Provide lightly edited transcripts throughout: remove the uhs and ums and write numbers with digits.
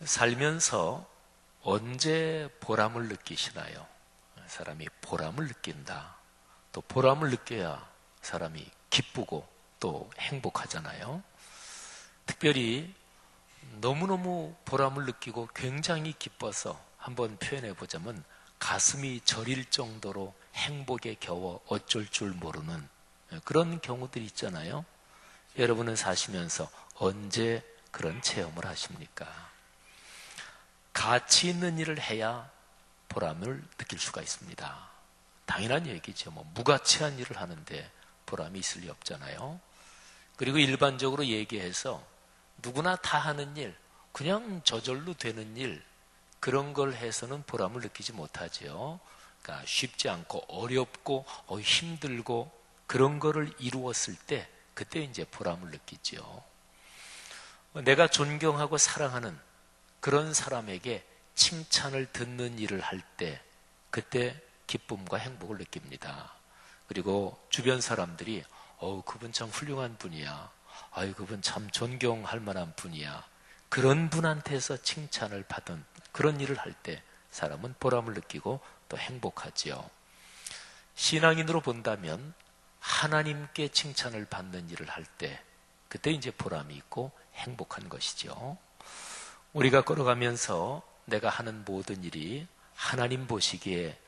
살면서 언제 보람을 느끼시나요? 사람이 보람을 느낀다. 또 보람을 느껴야 사람이 기쁘고 또 행복하잖아요. 특별히 너무너무 보람을 느끼고 굉장히 기뻐서 한번 표현해 보자면 가슴이 저릴 정도로 행복에 겨워 어쩔 줄 모르는 그런 경우들이 있잖아요. 여러분은 사시면서 언제 그런 체험을 하십니까? 가치 있는 일을 해야 보람을 느낄 수가 있습니다. 당연한 얘기죠. 무가치한 일을 하는데 보람이 있을 리 없잖아요. 그리고 일반적으로 얘기해서 누구나 다 하는 일, 그냥 저절로 되는 일, 그런 걸 해서는 보람을 느끼지 못하죠. 그러니까 쉽지 않고 어렵고 힘들고 그런 거를 이루었을 때 그때 이제 보람을 느끼죠. 내가 존경하고 사랑하는 그런 사람에게 칭찬을 듣는 일을 할 때 그때 기쁨과 행복을 느낍니다. 그리고 주변 사람들이 그분 참 훌륭한 분이야. 그분 참 존경할 만한 분이야. 그런 분한테서 칭찬을 받은 그런 일을 할 때 사람은 보람을 느끼고 또 행복하지요. 신앙인으로 본다면 하나님께 칭찬을 받는 일을 할 때 그때 이제 보람이 있고 행복한 것이죠. 우리가 걸어가면서 내가 하는 모든 일이 하나님 보시기에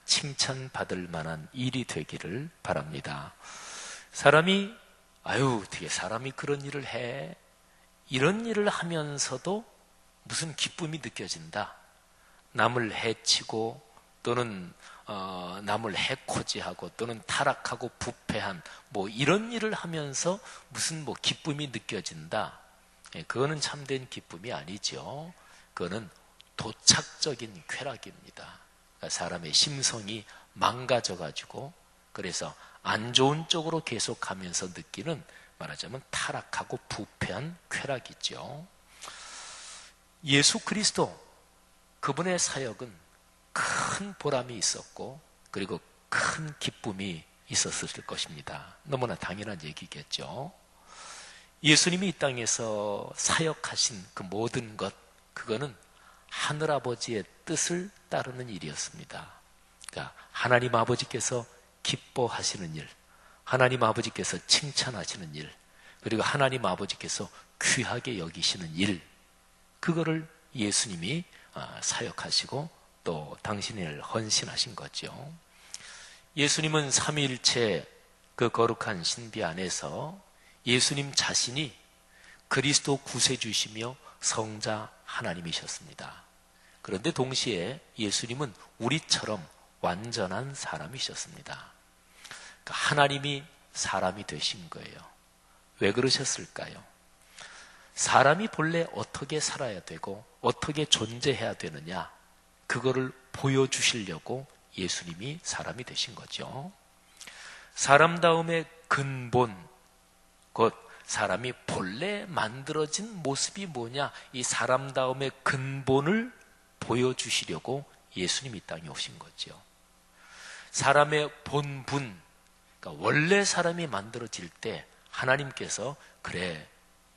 칭찬받을 만한 일이 되기를 바랍니다. 사람이 어떻게 사람이 그런 일을 해? 이런 일을 하면서도 무슨 기쁨이 느껴진다. 남을 해치고 또는 남을 해코지하고 또는 타락하고 부패한 이런 일을 하면서 무슨 기쁨이 느껴진다. 그거는 참된 기쁨이 아니죠. 그거는 도착적인 쾌락입니다. 그러니까 사람의 심성이 망가져가지고 그래서 안 좋은 쪽으로 계속 가면서 느끼는 말하자면 타락하고 부패한 쾌락이죠. 예수 그리스도 그분의 사역은 큰 보람이 있었고 그리고 큰 기쁨이 있었을 것입니다. 너무나 당연한 얘기겠죠. 예수님이 이 땅에서 사역하신 그 모든 것 그거는 하늘아버지의 뜻을 따르는 일이었습니다. 그러니까 하나님 아버지께서 기뻐하시는 일, 하나님 아버지께서 칭찬하시는 일, 그리고 하나님 아버지께서 귀하게 여기시는 일, 그거를 예수님이 사역하시고 또 당신을 헌신하신 거죠. 예수님은 삼위일체 그 거룩한 신비 안에서 예수님 자신이 그리스도 구세주시며 성자 하나님이셨습니다. 그런데 동시에 예수님은 우리처럼 완전한 사람이셨습니다. 그러니까 하나님이 사람이 되신 거예요. 왜 그러셨을까요? 사람이 본래 어떻게 살아야 되고 어떻게 존재해야 되느냐 그거를 보여주시려고 예수님이 사람이 되신 거죠. 사람다움의 근본, 곧 사람이 본래 만들어진 모습이 뭐냐 이 사람다움의 근본을 보여주시려고 예수님이 이 땅에 오신 거죠. 사람의 본분, 그러니까 원래 사람이 만들어질 때 하나님께서 그래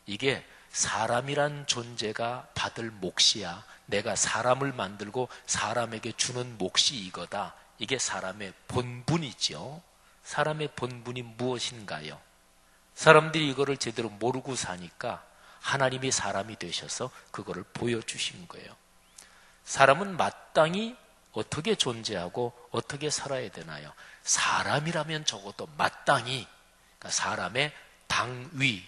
이게 사람이란 존재가 받을 몫이야. 내가 사람을 만들고 사람에게 주는 몫이 이거다. 이게 사람의 본분이죠. 사람의 본분이 무엇인가요? 사람들이 이거를 제대로 모르고 사니까 하나님이 사람이 되셔서 그거를 보여주신 거예요. 사람은 마땅히 어떻게 존재하고 어떻게 살아야 되나요? 사람이라면 적어도 마땅히, 그러니까 사람의 당위,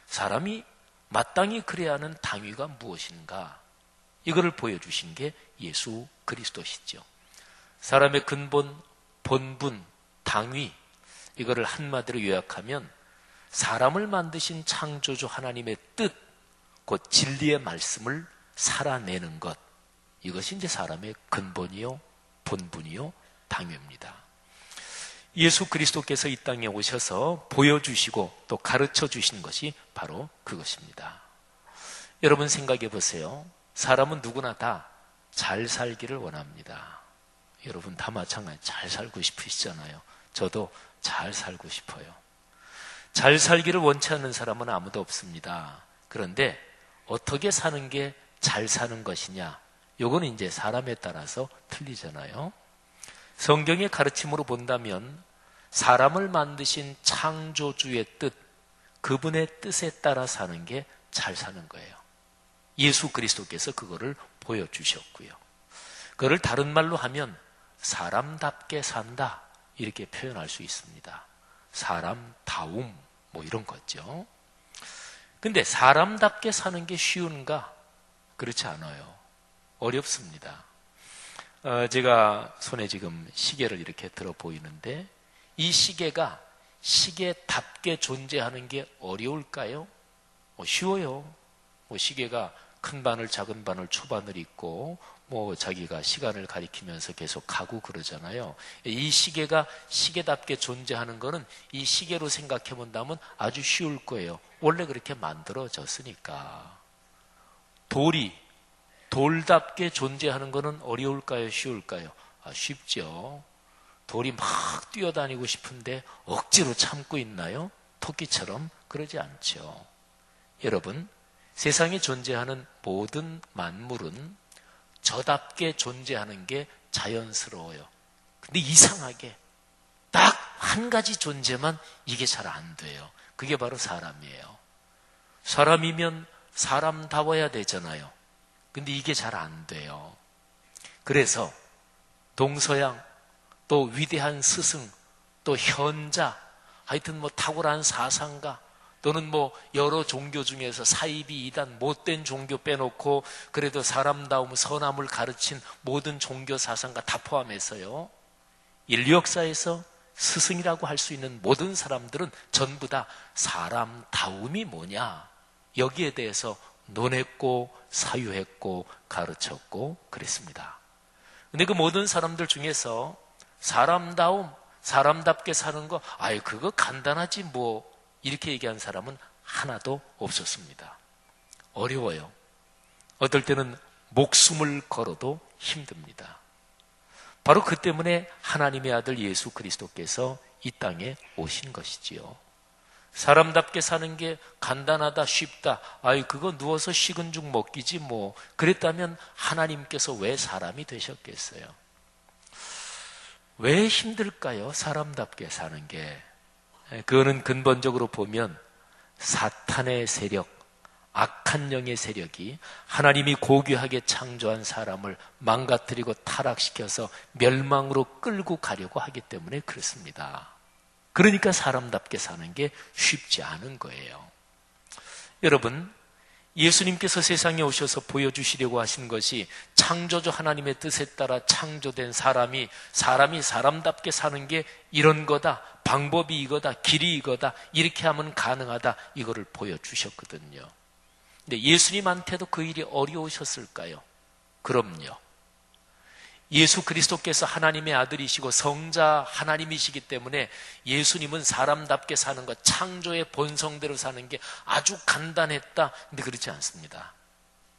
사람이 마땅히 그래야 하는 당위가 무엇인가? 이거를 보여주신 게 예수 그리스도시죠. 사람의 근본, 본분, 당위, 이거를 한마디로 요약하면 사람을 만드신 창조주 하나님의 뜻, 곧 진리의 말씀을 살아내는 것, 이것이 이제 사람의 근본이요, 본분이요, 당위입니다. 예수 그리스도께서 이 땅에 오셔서 보여주시고 또 가르쳐 주신 것이 바로 그것입니다. 여러분 생각해 보세요. 사람은 누구나 다 잘 살기를 원합니다. 여러분 다 마찬가지 잘 살고 싶으시잖아요. 저도 잘 살고 싶어요. 잘 살기를 원치 않는 사람은 아무도 없습니다. 그런데 어떻게 사는 게 잘 사는 것이냐? 요거는 이제 사람에 따라서 틀리잖아요. 성경의 가르침으로 본다면 사람을 만드신 창조주의 뜻, 그분의 뜻에 따라 사는 게 잘 사는 거예요. 예수 그리스도께서 그거를 보여주셨고요. 그걸 다른 말로 하면 사람답게 산다, 이렇게 표현할 수 있습니다. 사람다움, 뭐 이런 거죠. 근데 사람답게 사는 게 쉬운가? 그렇지 않아요. 어렵습니다. 제가 손에 지금 시계를 이렇게 들어 보이는데, 이 시계가 시계답게 존재하는 게 어려울까요? 쉬워요. 시계가 큰 바늘, 작은 바늘, 초바늘 있고, 자기가 시간을 가리키면서 계속 가고 그러잖아요. 이 시계가 시계답게 존재하는 거는 이 시계로 생각해 본다면 아주 쉬울 거예요. 원래 그렇게 만들어졌으니까. 돌이 돌답게 존재하는 거는 어려울까요? 쉬울까요? 쉽죠. 돌이 막 뛰어다니고 싶은데 억지로 참고 있나요? 토끼처럼? 그러지 않죠. 여러분, 세상에 존재하는 모든 만물은 저답게 존재하는 게 자연스러워요. 근데 이상하게 딱 한 가지 존재만 이게 잘 안 돼요. 그게 바로 사람이에요. 사람이면 사람다워야 되잖아요. 근데 이게 잘 안 돼요. 그래서 동서양, 또 위대한 스승, 또 현자, 하여튼 탁월한 사상가, 또는 여러 종교 중에서 사이비 이단, 못된 종교 빼놓고 그래도 사람다움, 선함을 가르친 모든 종교 사상가 다 포함해서요, 인류 역사에서 스승이라고 할 수 있는 모든 사람들은 전부 다 사람다움이 뭐냐, 여기에 대해서 논했고 사유했고 가르쳤고 그랬습니다. 근데 그 모든 사람들 중에서 사람다움, 사람답게 사는 거, 그거 간단하지 이렇게 얘기한 사람은 하나도 없었습니다. 어려워요. 어떨 때는 목숨을 걸어도 힘듭니다. 바로 그 때문에 하나님의 아들 예수 그리스도께서 이 땅에 오신 것이지요. 사람답게 사는 게 간단하다, 쉽다, 그거 누워서 식은 죽 먹기지 그랬다면 하나님께서 왜 사람이 되셨겠어요? 왜 힘들까요? 사람답게 사는 게. 그거는 근본적으로 보면 사탄의 세력, 악한 영의 세력이 하나님이 고귀하게 창조한 사람을 망가뜨리고 타락시켜서 멸망으로 끌고 가려고 하기 때문에 그렇습니다. 그러니까 사람답게 사는 게 쉽지 않은 거예요. 여러분, 예수님께서 세상에 오셔서 보여주시려고 하신 것이 창조주 하나님의 뜻에 따라 창조된 사람이 사람답게 사는 게 이런 거다, 방법이 이거다, 길이 이거다, 이렇게 하면 가능하다, 이거를 보여주셨거든요. 근데 예수님한테도 그 일이 어려우셨을까요? 그럼요. 예수 그리스도께서 하나님의 아들이시고 성자 하나님이시기 때문에 예수님은 사람답게 사는 것, 창조의 본성대로 사는 게 아주 간단했다. 근데 그렇지 않습니다.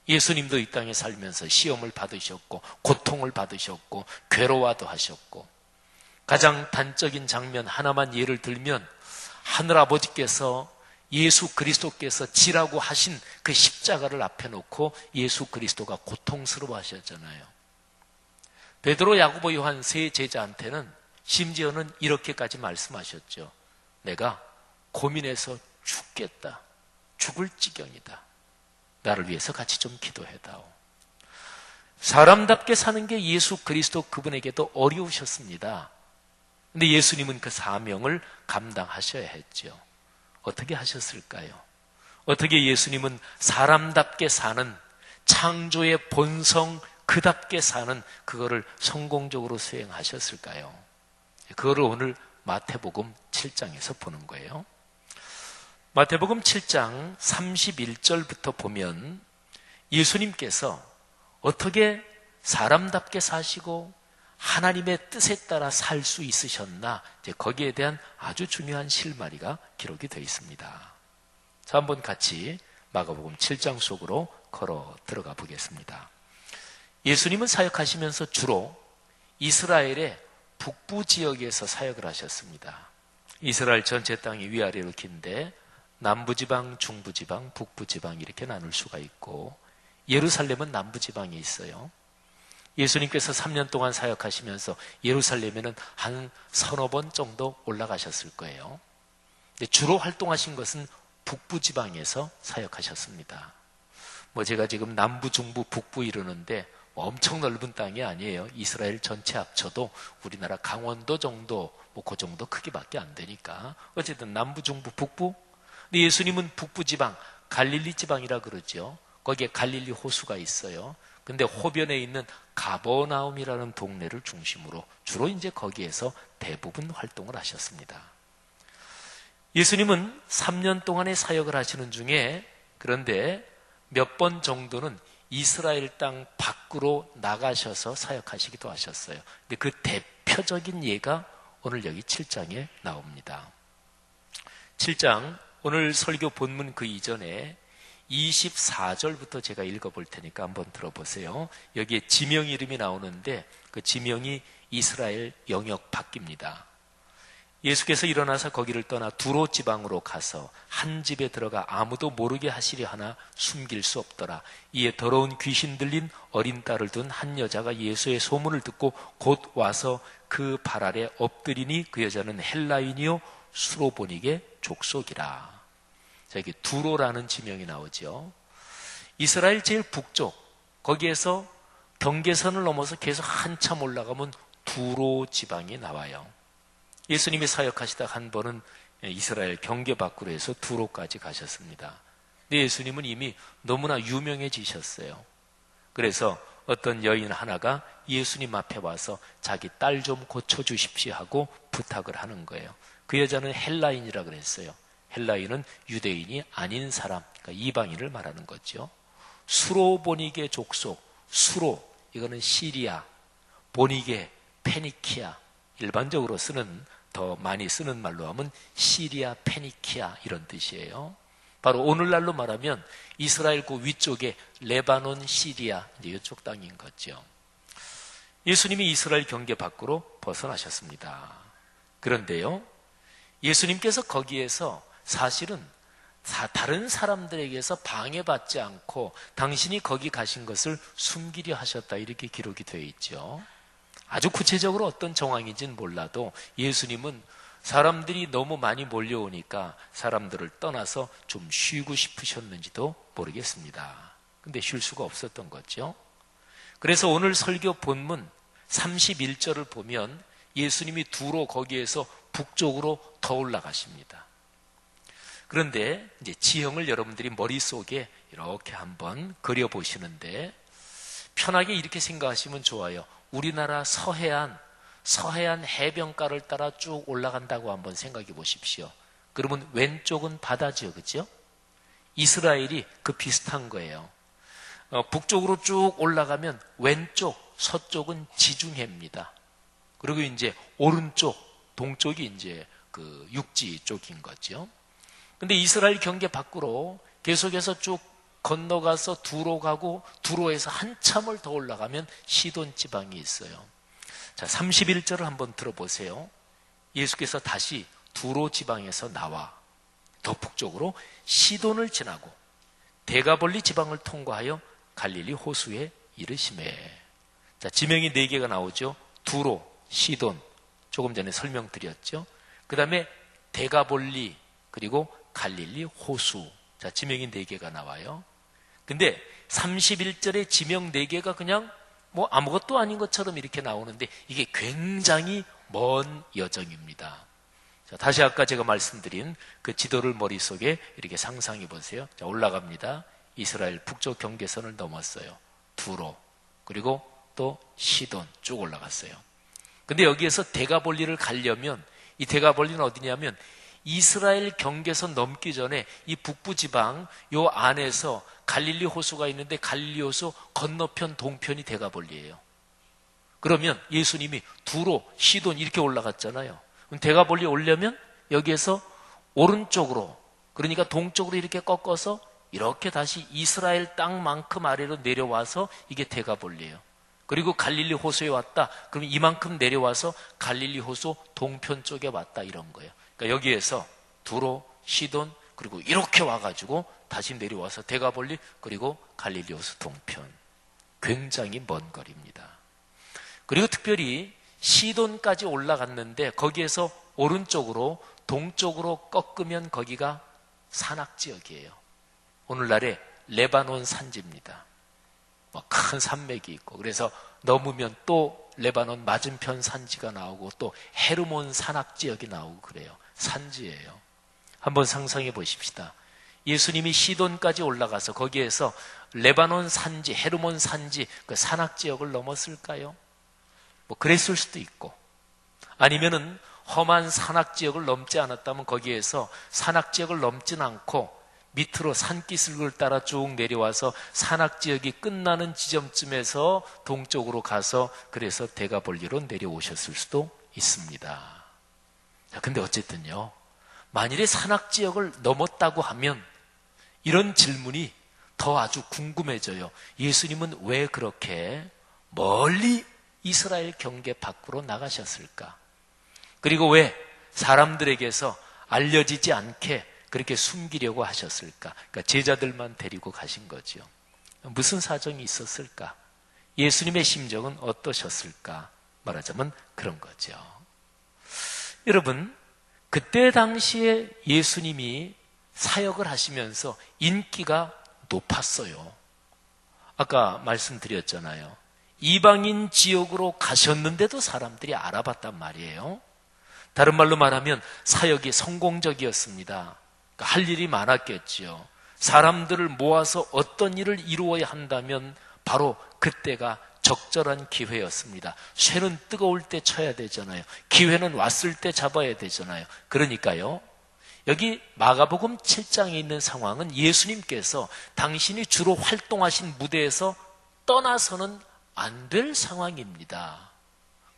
예수님도 이 땅에 살면서 시험을 받으셨고 고통을 받으셨고 괴로워도 하셨고, 가장 단적인 장면 하나만 예를 들면 하늘아버지께서 예수 그리스도께서 지라고 하신 그 십자가를 앞에 놓고 예수 그리스도가 고통스러워 하셨잖아요. 베드로, 야고보, 요한 세 제자한테는 심지어는 이렇게까지 말씀하셨죠. 내가 고민해서 죽겠다. 죽을 지경이다. 나를 위해서 같이 좀 기도해다오. 사람답게 사는 게 예수 그리스도 그분에게도 어려우셨습니다. 근데 예수님은 그 사명을 감당하셔야 했죠. 어떻게 하셨을까요? 어떻게 예수님은 사람답게 사는, 창조의 본성 그답게 사는 그거를 성공적으로 수행하셨을까요? 그거를 오늘 마태복음 7장에서 보는 거예요. 마태복음 7장 31절부터 보면 예수님께서 어떻게 사람답게 사시고 하나님의 뜻에 따라 살 수 있으셨나, 거기에 대한 아주 중요한 실마리가 기록이 되어 있습니다. 자, 한번 같이 마가복음 7장 속으로 걸어 들어가 보겠습니다. 예수님은 사역하시면서 주로 이스라엘의 북부 지역에서 사역을 하셨습니다. 이스라엘 전체 땅이 위아래로 긴데 남부지방, 중부지방, 북부지방 이렇게 나눌 수가 있고, 예루살렘은 남부지방에 있어요. 예수님께서 3년 동안 사역하시면서 예루살렘에는 한 서너 번 정도 올라가셨을 거예요. 근데 주로 활동하신 것은 북부지방에서 사역하셨습니다. 제가 지금 남부, 중부, 북부 이러는데 엄청 넓은 땅이 아니에요. 이스라엘 전체 합쳐도 우리나라 강원도 정도, 그 정도 크기밖에 안 되니까. 어쨌든 남부, 중부, 북부. 근데 예수님은 북부지방, 갈릴리 지방이라 그러죠. 거기에 갈릴리 호수가 있어요. 근데 호변에 있는 가버나움이라는 동네를 중심으로 주로 이제 거기에서 대부분 활동을 하셨습니다. 예수님은 3년 동안의 사역을 하시는 중에 그런데 몇 번 정도는 이스라엘 땅 밖으로 나가셔서 사역하시기도 하셨어요. 근데 그 대표적인 예가 오늘 여기 7장에 나옵니다. 7장, 오늘 설교 본문 그 이전에 24절부터 제가 읽어볼 테니까 한번 들어보세요. 여기에 지명 이름이 나오는데 그 지명이 이스라엘 영역 밖입니다. 예수께서 일어나서 거기를 떠나 두로 지방으로 가서 한 집에 들어가 아무도 모르게 하시려 하나 숨길 수 없더라. 이에 더러운 귀신 들린 어린 딸을 둔 한 여자가 예수의 소문을 듣고 곧 와서 그 발 아래 엎드리니 그 여자는 헬라인이요 수로보닉의 족속이라. 자, 여기 두로라는 지명이 나오죠. 이스라엘 제일 북쪽, 거기에서 경계선을 넘어서 계속 한참 올라가면 두로 지방이 나와요. 예수님이 사역하시다 한 번은 이스라엘 경계 밖으로 해서 두로까지 가셨습니다. 근데 예수님은 이미 너무나 유명해지셨어요. 그래서 어떤 여인 하나가 예수님 앞에 와서 자기 딸 좀 고쳐주십시오 하고 부탁을 하는 거예요. 그 여자는 헬라인이라 그랬어요. 헬라인은 유대인이 아닌 사람, 그러니까 이방인을 말하는 거죠. 수로보닉의 족속, 수로, 이거는 시리아, 보닉의 페니키아, 일반적으로 더 많이 쓰는 말로 하면 시리아, 페니키아 이런 뜻이에요. 바로 오늘날로 말하면 이스라엘 그 위쪽에 레바논, 시리아 이제 이쪽 땅인 거죠. 예수님이 이스라엘 경계 밖으로 벗어나셨습니다. 그런데요, 예수님께서 거기에서 사실은 다른 사람들에게서 방해받지 않고 당신이 거기 가신 것을 숨기려 하셨다 이렇게 기록이 되어 있죠. 아주 구체적으로 어떤 정황인지는 몰라도 예수님은 사람들이 너무 많이 몰려오니까 사람들을 떠나서 좀 쉬고 싶으셨는지도 모르겠습니다. 근데 쉴 수가 없었던 거죠. 그래서 오늘 설교 본문 31절을 보면 예수님이 두로 거기에서 북쪽으로 더 올라가십니다. 그런데 이제 지형을 여러분들이 머릿속에 이렇게 한번 그려보시는데 편하게 이렇게 생각하시면 좋아요. 우리나라 서해안 해변가를 따라 쭉 올라간다고 한번 생각해 보십시오. 그러면 왼쪽은 바다죠, 그죠? 이스라엘이 그 비슷한 거예요. 북쪽으로 쭉 올라가면 왼쪽, 서쪽은 지중해입니다. 그리고 이제 오른쪽, 동쪽이 이제 그 육지 쪽인 거죠. 근데 이스라엘 경계 밖으로 계속해서 쭉 건너가서 두로 가고 두로에서 한참을 더 올라가면 시돈 지방이 있어요. 자, 31절을 한번 들어보세요. 예수께서 다시 두로 지방에서 나와 더 북쪽으로 시돈을 지나고 데가볼리 지방을 통과하여 갈릴리 호수에 이르시매. 자, 지명이 4개가 나오죠. 두로, 시돈, 조금 전에 설명드렸죠. 그 다음에 데가볼리, 그리고 갈릴리 호수. 자, 지명이 4개가 나와요. 근데 31절에 지명 4개가 그냥 아무것도 아닌 것처럼 이렇게 나오는데 이게 굉장히 먼 여정입니다. 자, 다시 아까 제가 말씀드린 그 지도를 머릿속에 이렇게 상상해 보세요. 자, 올라갑니다. 이스라엘 북쪽 경계선을 넘었어요. 두로, 그리고 또 시돈 쭉 올라갔어요. 근데 여기에서 데가볼리를 가려면 이 데가볼리는 어디냐면 이스라엘 경계선 넘기 전에 이 북부 지방 요 안에서 갈릴리 호수가 있는데 갈릴리 호수 건너편 동편이 데가볼리예요. 그러면 예수님이 두로, 시돈 이렇게 올라갔잖아요. 그럼 데가볼리 오려면 여기에서 오른쪽으로, 그러니까 동쪽으로 이렇게 꺾어서 이렇게 다시 이스라엘 땅만큼 아래로 내려와서 이게 데가볼리예요. 그리고 갈릴리 호수에 왔다. 그럼 이만큼 내려와서 갈릴리 호수 동편 쪽에 왔다 이런 거예요. 그러니까 여기에서 두로, 시돈, 그리고 이렇게 와가지고 다시 내려와서 데가볼리 그리고 갈릴리 호수 동편. 굉장히 먼 거리입니다. 그리고 특별히 시돈까지 올라갔는데 거기에서 오른쪽으로 동쪽으로 꺾으면 거기가 산악지역이에요. 오늘날의 레바논 산지입니다. 큰 산맥이 있고 그래서 넘으면 또 레바논 맞은편 산지가 나오고 또 헤르몬 산악지역이 나오고 그래요. 산지예요. 한번 상상해 보십시다. 예수님이 시돈까지 올라가서 거기에서 레바논 산지, 헤르몬 산지 그 산악지역을 넘었을까요? 그랬을 수도 있고 아니면은 험한 산악지역을 넘지 않았다면 거기에서 산악지역을 넘진 않고 밑으로 산기슭을 따라 쭉 내려와서 산악지역이 끝나는 지점쯤에서 동쪽으로 가서 그래서 데가볼리로 내려오셨을 수도 있습니다. 근데 어쨌든요, 만일에 산악지역을 넘었다고 하면 이런 질문이 더 아주 궁금해져요. 예수님은 왜 그렇게 멀리 이스라엘 경계 밖으로 나가셨을까? 그리고 왜 사람들에게서 알려지지 않게 그렇게 숨기려고 하셨을까? 그러니까 제자들만 데리고 가신 거죠. 무슨 사정이 있었을까? 예수님의 심정은 어떠셨을까? 말하자면 그런 거죠. 여러분, 그때 당시에 예수님이 사역을 하시면서 인기가 높았어요. 아까 말씀드렸잖아요. 이방인 지역으로 가셨는데도 사람들이 알아봤단 말이에요. 다른 말로 말하면 사역이 성공적이었습니다. 그러니까 할 일이 많았겠죠. 사람들을 모아서 어떤 일을 이루어야 한다면 바로 그때가 적절한 기회였습니다. 쇠는 뜨거울 때 쳐야 되잖아요. 기회는 왔을 때 잡아야 되잖아요. 그러니까요, 여기 마가복음 7장에 있는 상황은 예수님께서 당신이 주로 활동하신 무대에서 떠나서는 안 될 상황입니다.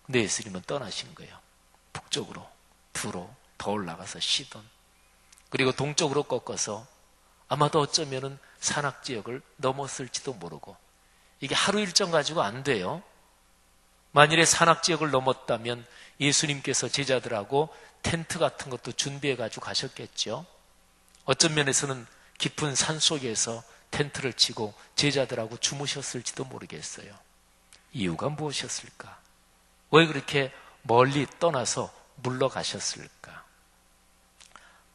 근데 예수님은 떠나신 거예요. 북쪽으로 두로 더 올라가서 시돈, 그리고 동쪽으로 꺾어서 아마도 어쩌면은 산악지역을 넘었을지도 모르고, 이게 하루 일정 가지고 안 돼요. 만일에 산악지역을 넘었다면 예수님께서 제자들하고 텐트 같은 것도 준비해 가지고 가셨겠죠. 어떤 면에서는 깊은 산 속에서 텐트를 치고 제자들하고 주무셨을지도 모르겠어요. 이유가 무엇이었을까? 왜 그렇게 멀리 떠나서 물러가셨을까?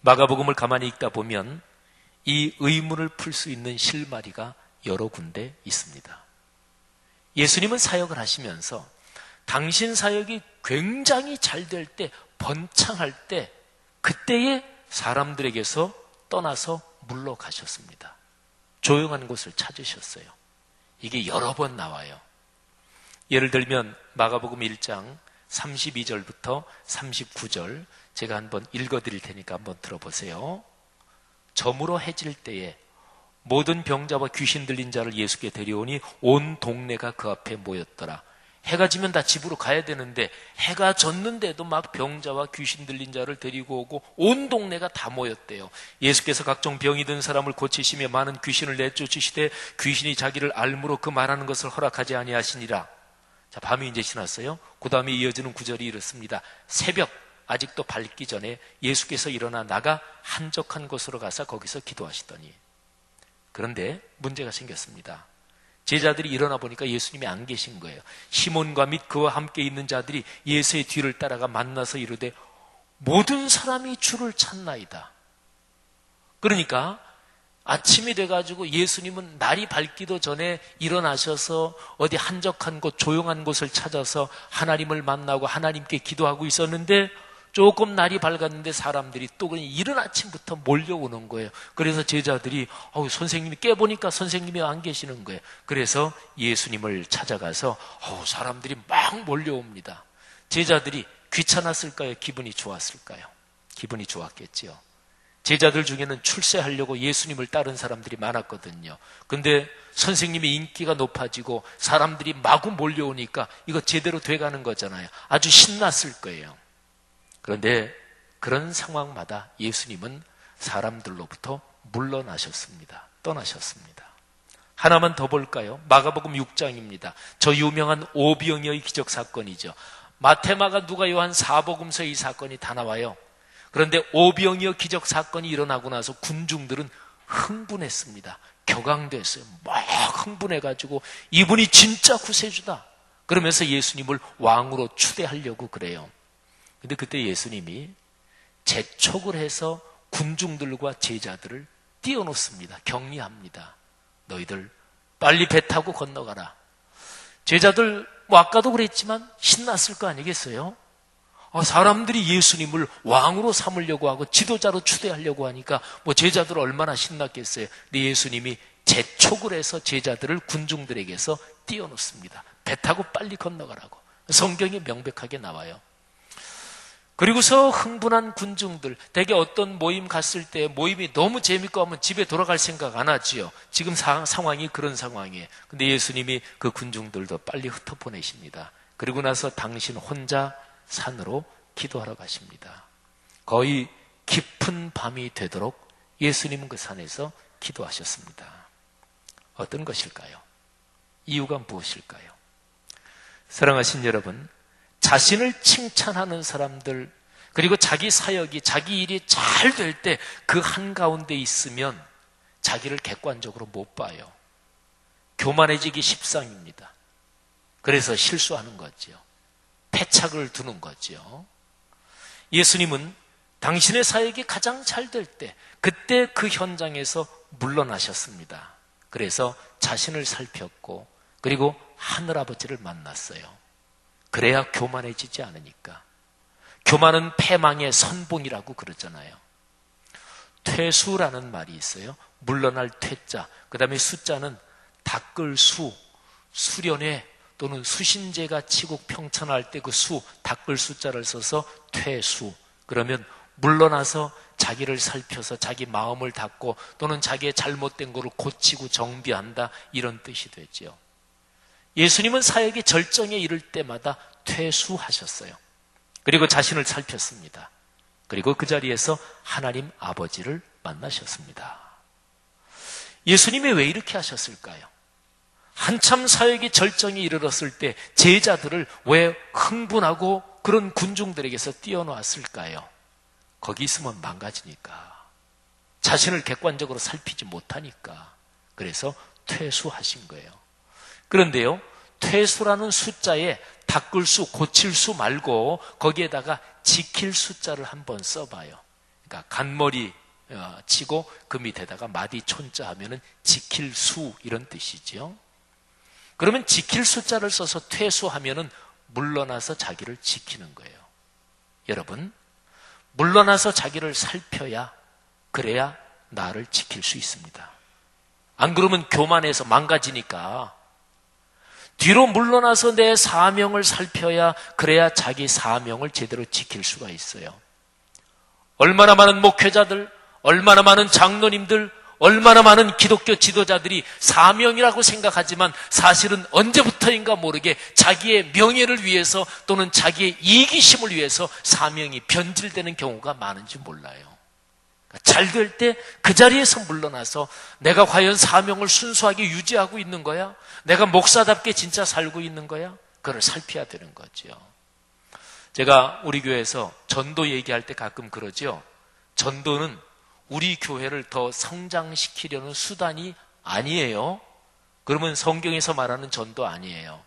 마가복음을 가만히 읽다 보면 이 의문을 풀 수 있는 실마리가 여러 군데 있습니다. 예수님은 사역을 하시면서 당신 사역이 굉장히 잘 될 때, 번창할 때, 그때에 사람들에게서 떠나서 물러가셨습니다. 조용한 곳을 찾으셨어요. 이게 여러 번 나와요. 예를 들면 마가복음 1장 32절부터 39절 제가 한번 읽어드릴 테니까 한번 들어보세요. 저물어 해질 때에 모든 병자와 귀신 들린 자를 예수께 데려오니 온 동네가 그 앞에 모였더라. 해가 지면 다 집으로 가야 되는데 해가 졌는데도 막 병자와 귀신 들린 자를 데리고 오고 온 동네가 다 모였대요. 예수께서 각종 병이 든 사람을 고치시며 많은 귀신을 내쫓으시되 귀신이 자기를 알므로 그 말하는 것을 허락하지 아니하시니라. 자, 밤이 이제 지났어요. 그 다음에 이어지는 구절이 이렇습니다. 새벽 아직도 밝기 전에 예수께서 일어나 나가 한적한 곳으로 가서 거기서 기도하시더니, 그런데 문제가 생겼습니다. 제자들이 일어나 보니까 예수님이 안 계신 거예요. 시몬과 및 그와 함께 있는 자들이 예수의 뒤를 따라가 만나서 이르되 모든 사람이 주를 찾나이다. 그러니까 아침이 돼가지고 예수님은 날이 밝기도 전에 일어나셔서 어디 한적한 곳, 조용한 곳을 찾아서 하나님을 만나고 하나님께 기도하고 있었는데 조금 날이 밝았는데 사람들이 또 그냥 이른 아침부터 몰려오는 거예요. 그래서 제자들이 선생님이 깨보니까 선생님이 안 계시는 거예요. 그래서 예수님을 찾아가서 사람들이 막 몰려옵니다. 제자들이 귀찮았을까요? 기분이 좋았을까요? 기분이 좋았겠지요. 제자들 중에는 출세하려고 예수님을 따른 사람들이 많았거든요. 근데 선생님의 인기가 높아지고 사람들이 마구 몰려오니까 이거 제대로 돼가는 거잖아요. 아주 신났을 거예요. 그런데 그런 상황마다 예수님은 사람들로부터 물러나셨습니다. 떠나셨습니다. 하나만 더 볼까요? 마가복음 6장입니다. 저 유명한 오병이어의 기적 사건이죠. 마태, 마가, 누가, 요한 4복음서에 이 사건이 다 나와요. 그런데 오병이어 기적 사건이 일어나고 나서 군중들은 흥분했습니다. 격앙됐어요. 막 흥분해가지고 이분이 진짜 구세주다 그러면서 예수님을 왕으로 추대하려고 그래요. 근데 그때 예수님이 재촉을 해서 군중들과 제자들을 띄워놓습니다. 격리합니다. 너희들 빨리 배 타고 건너가라. 제자들 아까도 그랬지만 신났을 거 아니겠어요? 사람들이 예수님을 왕으로 삼으려고 하고 지도자로 추대하려고 하니까 제자들 얼마나 신났겠어요. 근데 예수님이 재촉을 해서 제자들을 군중들에게서 띄워놓습니다. 배 타고 빨리 건너가라고. 성경에 명백하게 나와요. 그리고서 흥분한 군중들, 대개 어떤 모임 갔을 때 모임이 너무 재밌고 하면 집에 돌아갈 생각 안 하지요. 지금 상황이 그런 상황이에요. 근데 예수님이 그 군중들도 빨리 흩어보내십니다. 그리고 나서 당신 혼자 산으로 기도하러 가십니다. 거의 깊은 밤이 되도록 예수님은 그 산에서 기도하셨습니다. 어떤 것일까요? 이유가 무엇일까요? 사랑하신 여러분, 자신을 칭찬하는 사람들, 그리고 자기 사역이, 자기 일이 잘 될 때 그 한가운데 있으면 자기를 객관적으로 못 봐요. 교만해지기 십상입니다. 그래서 실수하는 거죠. 패착을 두는 거죠. 예수님은 당신의 사역이 가장 잘 될 때, 그때 그 현장에서 물러나셨습니다. 그래서 자신을 살폈고, 그리고 하늘아버지를 만났어요. 그래야 교만해지지 않으니까. 교만은 패망의 선봉이라고 그러잖아요. 퇴수라는 말이 있어요. 물러날 퇴자, 그 다음에 숫자는 닦을 수, 수련회 또는 수신제가 치국 평천할 때 그 수, 닦을 숫자를 써서 퇴수. 그러면 물러나서 자기를 살펴서 자기 마음을 닦고 또는 자기의 잘못된 것을 고치고 정비한다, 이런 뜻이 되죠. 예수님은 사역의 절정에 이를 때마다 퇴수하셨어요. 그리고 자신을 살폈습니다. 그리고 그 자리에서 하나님 아버지를 만나셨습니다. 예수님이 왜 이렇게 하셨을까요? 한참 사역의 절정에 이르렀을 때 제자들을 왜 흥분하고 그런 군중들에게서 띄워놓았을까요? 거기 있으면 망가지니까. 자신을 객관적으로 살피지 못하니까. 그래서 퇴수하신 거예요. 그런데요, 퇴수라는 숫자에 닦을 수, 고칠 수 말고 거기에다가 지킬 숫자를 한번 써봐요. 그러니까 간머리 치고 그 밑에다가 마디 촌자 하면은 지킬 수, 이런 뜻이죠. 그러면 지킬 숫자를 써서 퇴수하면은 물러나서 자기를 지키는 거예요. 여러분, 물러나서 자기를 살펴야, 그래야 나를 지킬 수 있습니다. 안 그러면 교만해서 망가지니까. 뒤로 물러나서 내 사명을 살펴야, 그래야 자기 사명을 제대로 지킬 수가 있어요. 얼마나 많은 목회자들, 얼마나 많은 장로님들, 얼마나 많은 기독교 지도자들이 사명이라고 생각하지만 사실은 언제부터인가 모르게 자기의 명예를 위해서 또는 자기의 이기심을 위해서 사명이 변질되는 경우가 많은지 몰라요. 잘 될 때 그 자리에서 물러나서 내가 과연 사명을 순수하게 유지하고 있는 거야? 내가 목사답게 진짜 살고 있는 거야? 그걸 살펴야 되는 거죠. 제가 우리 교회에서 전도 얘기할 때 가끔 그러죠. 전도는 우리 교회를 더 성장시키려는 수단이 아니에요. 그러면 성경에서 말하는 전도 아니에요.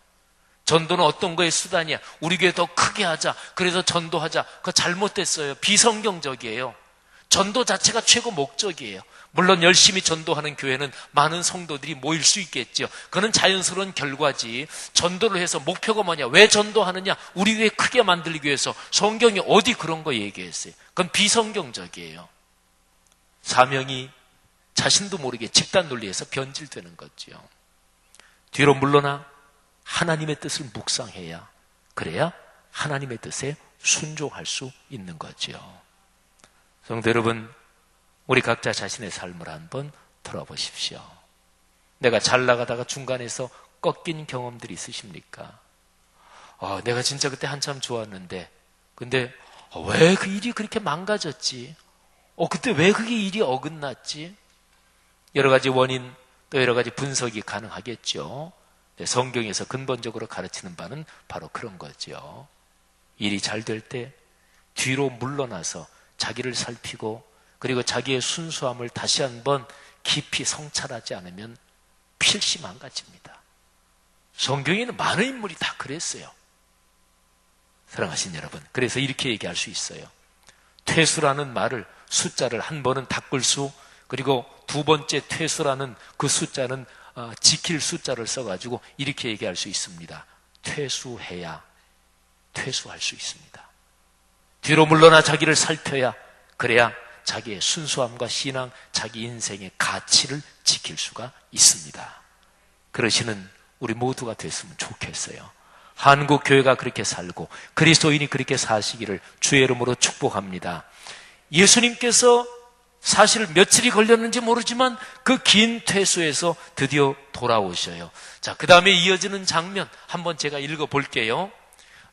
전도는 어떤 거의 수단이야. 우리 교회 더 크게 하자. 그래서 전도하자. 그거 잘못됐어요. 비성경적이에요. 전도 자체가 최고 목적이에요. 물론 열심히 전도하는 교회는 많은 성도들이 모일 수 있겠죠. 그건 자연스러운 결과지. 전도를 해서 목표가 뭐냐? 왜 전도하느냐? 우리 교회 크게 만들기 위해서. 성경이 어디 그런 거 얘기했어요? 그건 비성경적이에요. 사명이 자신도 모르게 집단 논리에서 변질되는 거죠. 뒤로 물러나 하나님의 뜻을 묵상해야, 그래야 하나님의 뜻에 순종할 수 있는 거죠. 성도 여러분, 우리 각자 자신의 삶을 한번 돌아보십시오. 내가 잘 나가다가 중간에서 꺾인 경험들이 있으십니까? 내가 진짜 그때 한참 좋았는데, 근데 왜 그 일이 그렇게 망가졌지? 그때 왜 그게 일이 어긋났지? 여러 가지 원인, 또 여러 가지 분석이 가능하겠죠. 성경에서 근본적으로 가르치는 바는 바로 그런 거죠. 일이 잘 될 때 뒤로 물러나서 자기를 살피고 그리고 자기의 순수함을 다시 한번 깊이 성찰하지 않으면 필시 망가집니다. 성경에는 많은 인물이 다 그랬어요. 사랑하신 여러분, 그래서 이렇게 얘기할 수 있어요. 퇴수라는 말을, 숫자를 한 번은 닦을 수, 그리고 두 번째 퇴수라는 그 숫자는 지킬 숫자를 써가지고 이렇게 얘기할 수 있습니다. 퇴수해야 퇴수할 수 있습니다. 뒤로 물러나 자기를 살펴야, 그래야 자기의 순수함과 신앙, 자기 인생의 가치를 지킬 수가 있습니다. 그러시는 우리 모두가 됐으면 좋겠어요. 한국 교회가 그렇게 살고 그리스도인이 그렇게 사시기를 주의 이름으로 축복합니다. 예수님께서 사실 며칠이 걸렸는지 모르지만 그 긴 퇴수에서 드디어 돌아오셔요. 자, 그 다음에 이어지는 장면 한번 제가 읽어볼게요.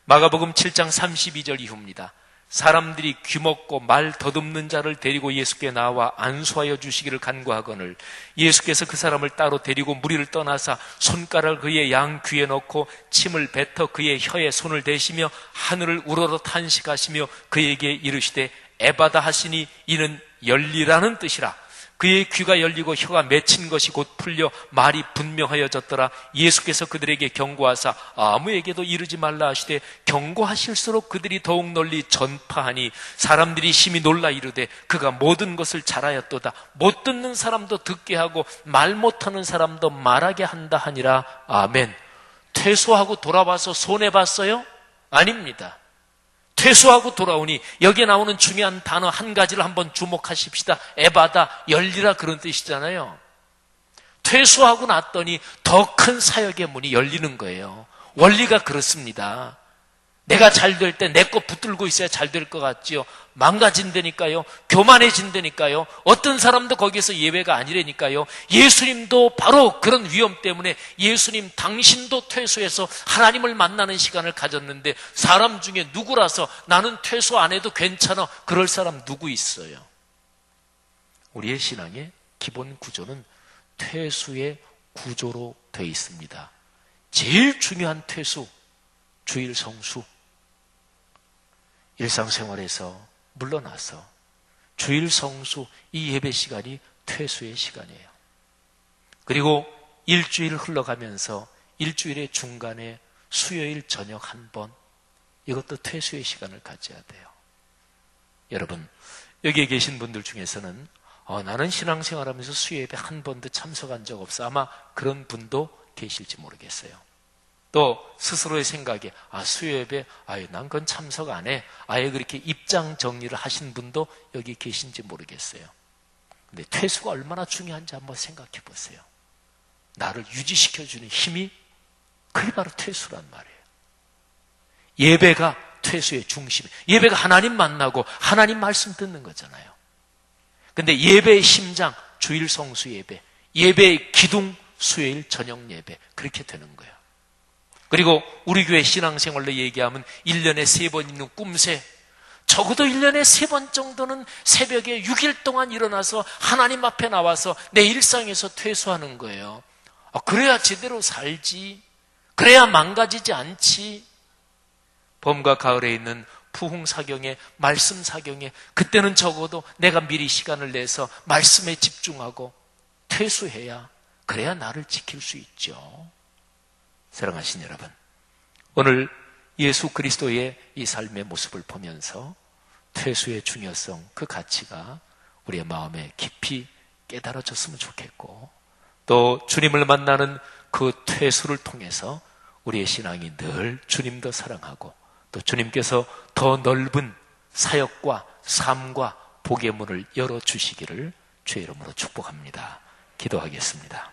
마가복음 7장 32절 이후입니다. 사람들이 귀먹고 말 더듬는 자를 데리고 예수께 나와 안수하여 주시기를 간구하거늘 예수께서 그 사람을 따로 데리고 무리를 떠나사 손가락을 그의 양 귀에 넣고 침을 뱉어 그의 혀에 손을 대시며 하늘을 우러러 탄식하시며 그에게 이르시되 에바다 하시니 이는 열리라는 뜻이라. 그의 귀가 열리고 혀가 맺힌 것이 곧 풀려 말이 분명하여졌더라. 예수께서 그들에게 경고하사 아무에게도 이르지 말라 하시되 경고하실수록 그들이 더욱 널리 전파하니 사람들이 심히 놀라 이르되 그가 모든 것을 잘하였도다. 못 듣는 사람도 듣게 하고 말 못하는 사람도 말하게 한다 하니라. 아멘. 퇴소하고 돌아와서 손해봤어요? 아닙니다. 퇴소하고 돌아오니 여기에 나오는 중요한 단어 한 가지를 한번 주목하십시다. 에바다, 열리라 그런 뜻이잖아요. 퇴소하고 났더니 더 큰 사역의 문이 열리는 거예요. 원리가 그렇습니다. 내가 잘 될 때 내 거 붙들고 있어야 잘 될 것 같지요. 망가진다니까요. 교만해진다니까요. 어떤 사람도 거기에서 예외가 아니라니까요. 예수님도 바로 그런 위험 때문에 예수님 당신도 퇴소해서 하나님을 만나는 시간을 가졌는데 사람 중에 누구라서 나는 퇴소 안 해도 괜찮아 그럴 사람 누구 있어요? 우리의 신앙의 기본 구조는 퇴수의 구조로 되어 있습니다. 제일 중요한 퇴수, 주일 성수. 일상생활에서 물러나서 주일 성수, 이 예배 시간이 퇴수의 시간이에요. 그리고 일주일 흘러가면서 일주일의 중간에 수요일 저녁 한 번, 이것도 퇴수의 시간을 가져야 돼요. 여러분, 여기에 계신 분들 중에서는 나는 신앙생활하면서 수요예배 한 번도 참석한 적 없어. 아마 그런 분도 계실지 모르겠어요. 또 스스로의 생각에 수요예배 난 그건 참석 안 해. 아예 그렇게 입장 정리를 하신 분도 여기 계신지 모르겠어요. 근데 퇴수가 얼마나 중요한지 한번 생각해 보세요. 나를 유지시켜주는 힘이 그게 바로 퇴수란 말이에요. 예배가 퇴수의 중심이에요. 예배가 하나님 만나고 하나님 말씀 듣는 거잖아요. 근데 예배의 심장, 주일 성수 예배, 예배의 기둥, 수요일 저녁 예배, 그렇게 되는 거예요. 그리고 우리 교회 신앙생활로 얘기하면 1년에 3번 있는 꿈새, 적어도 1년에 3번 정도는 새벽에 6일 동안 일어나서 하나님 앞에 나와서 내 일상에서 퇴소하는 거예요. 그래야 제대로 살지, 그래야 망가지지 않지. 봄과 가을에 있는 부흥 사경에, 말씀 사경에, 그때는 적어도 내가 미리 시간을 내서 말씀에 집중하고 퇴소해야, 그래야 나를 지킬 수 있죠. 사랑하신 여러분, 오늘 예수 그리스도의 이 삶의 모습을 보면서 퇴수의 중요성, 그 가치가 우리의 마음에 깊이 깨달아졌으면 좋겠고, 또 주님을 만나는 그 퇴수를 통해서 우리의 신앙이 늘 주님도 사랑하고 또 주님께서 더 넓은 사역과 삶과 복의 문을 열어주시기를 주의 이름으로 축복합니다. 기도하겠습니다.